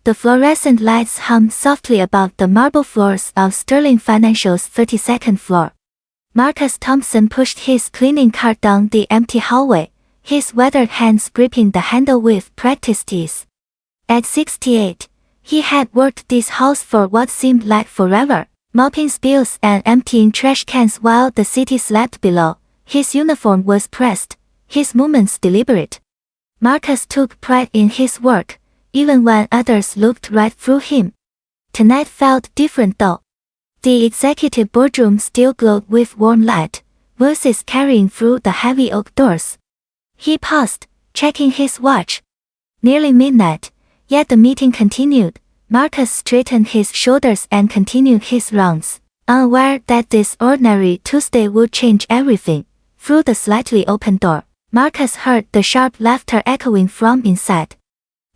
The fluorescent lights hummed softly above the marble floors of Sterling Financial's 32nd floor. Marcus Thompson pushed his cleaning cart down the empty hallway, his weathered hands gripping the handle with practiced ease. At 68, he had worked this house for what seemed like forever, mopping spills and emptying trash cans while the city slept below. His uniform was pressed, his movements deliberate. Marcus took pride in his work, even when others looked right through him. Tonight felt different though. The executive boardroom still glowed with warm light, voices carrying through the heavy oak doors. He paused, checking his watch. Nearly midnight, yet the meeting continued. Marcus straightened his shoulders and continued his rounds, unaware that this ordinary Tuesday would change everything. Through the slightly open door, Marcus heard the sharp laughter echoing from inside.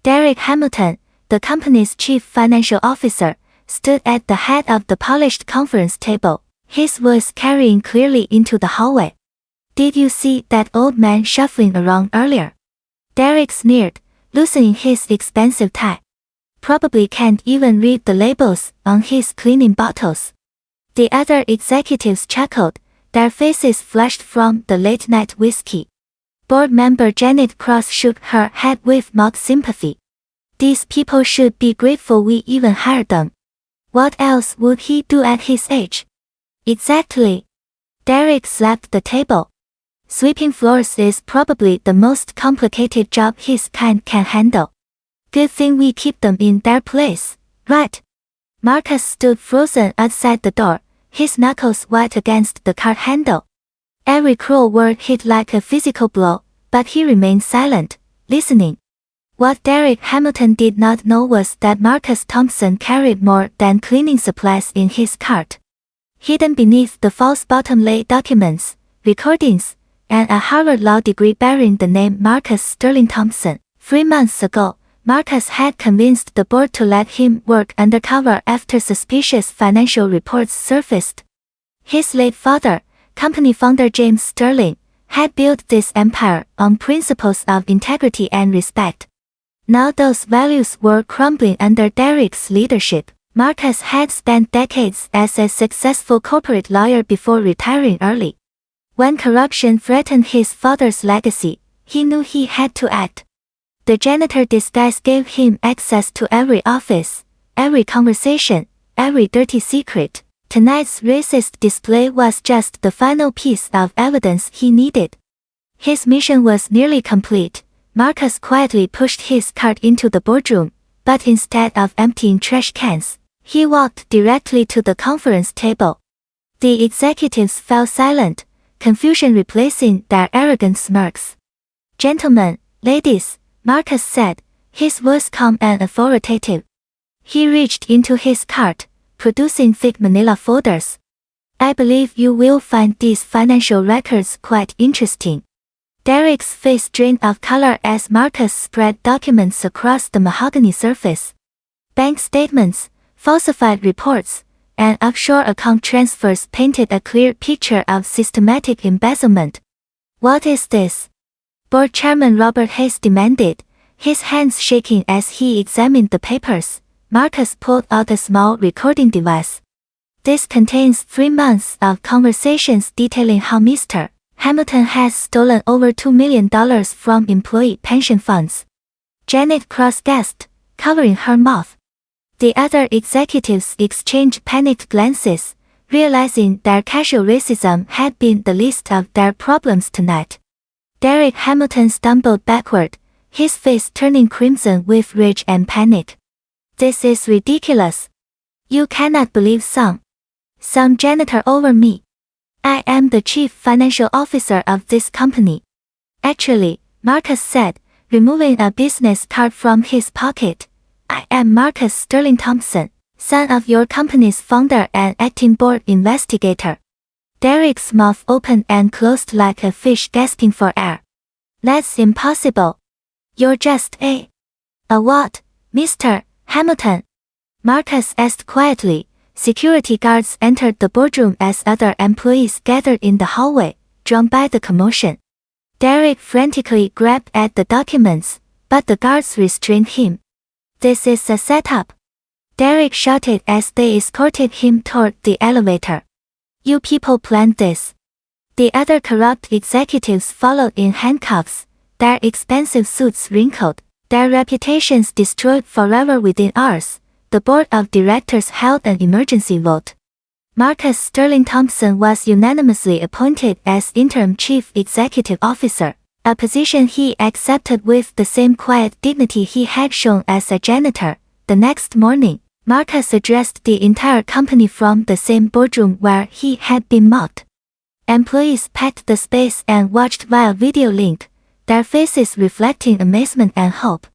Derek Hamilton, the company's chief financial officer, stood at the head of the polished conference table, his voice carrying clearly into the hallway. "Did you see that old man shuffling around earlier?" Derek sneered, loosening his expensive tie. "Probably can't even read the labels on his cleaning bottles." The other executives chuckled, their faces flushed from the late-night whiskey. Board member Janet Cross shook her head with mock sympathy. "These people should be grateful we even hired them. What else would he do at his age?" "Exactly." Derek slapped the table. "Sweeping floors is probably the most complicated job his kind can handle. Good thing we keep them in their place, right?" Marcus stood frozen outside the door, his knuckles white against the cart handle. Every cruel word hit like a physical blow, but he remained silent, listening. What Derek Hamilton did not know was that Marcus Thompson carried more than cleaning supplies in his cart. Hidden beneath the false bottom lay documents, recordings, and a Harvard Law degree bearing the name Marcus Sterling Thompson. 3 months ago, Marcus had convinced the board to let him work undercover after suspicious financial reports surfaced. His late father, company founder James Sterling, had built this empire on principles of integrity and respect. Now those values were crumbling under Derek's leadership. Marcus had spent decades as a successful corporate lawyer before retiring early. When corruption threatened his father's legacy, he knew he had to act. The janitor disguise gave him access to every office, every conversation, every dirty secret. Tonight's racist display was just the final piece of evidence he needed. His mission was nearly complete. Marcus quietly pushed his cart into the boardroom, but instead of emptying trash cans, he walked directly to the conference table. The executives fell silent, confusion replacing their arrogant smirks. "Gentlemen, ladies," Marcus said, his voice calm and authoritative. He reached into his cart, producing thick manila folders. "I believe you will find these financial records quite interesting." Derek's face drained of color as Marcus spread documents across the mahogany surface. Bank statements, falsified reports, and offshore account transfers painted a clear picture of systematic embezzlement. "What is this?" Board Chairman Robert Hayes demanded, his hands shaking as he examined the papers. Marcus pulled out a small recording device. "This contains 3 months of conversations detailing how Mr. Hamilton has stolen over $2 million from employee pension funds." Janet Cross gasped, covering her mouth. The other executives exchanged panicked glances, realizing their casual racism had been the least of their problems tonight. Derek Hamilton stumbled backward, his face turning crimson with rage and panic. "This is ridiculous. You cannot believe some janitor over me. I am the chief financial officer of this company." "Actually," Marcus said, removing a business card from his pocket, "I am Marcus Sterling Thompson, son of your company's founder and acting board investigator." Derek's mouth opened and closed like a fish gasping for air. "That's impossible. You're just a what, Mr. Hamilton?" Marcus asked quietly. Security guards entered the boardroom as other employees gathered in the hallway, drawn by the commotion. Derek frantically grabbed at the documents, but the guards restrained him. "This is a setup," Derek shouted as they escorted him toward the elevator. "You people planned this." The other corrupt executives followed in handcuffs, their expensive suits wrinkled, their reputations destroyed forever within hours. The board of directors held an emergency vote. Marcus Sterling Thompson was unanimously appointed as interim chief executive officer, a position he accepted with the same quiet dignity he had shown as a janitor. The next morning, Marcus addressed the entire company from the same boardroom where he had been mocked. Employees packed the space and watched via video link, their faces reflecting amazement and hope.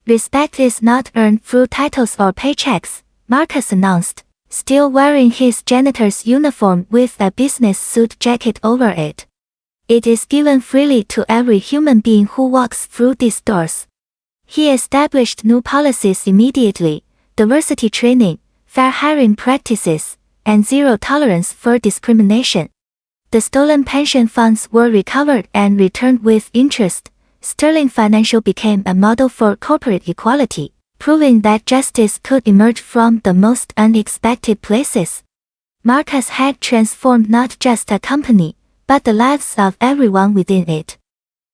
"Respect is not earned through titles or paychecks," Marcus announced, still wearing his janitor's uniform with a business suit jacket over it. "It is given freely to every human being who walks through these doors." He established new policies immediately: diversity training, fair hiring practices, and zero tolerance for discrimination. The stolen pension funds were recovered and returned with interest. Sterling Financial became a model for corporate equality, proving that justice could emerge from the most unexpected places. Marcus had transformed not just a company, but the lives of everyone within it.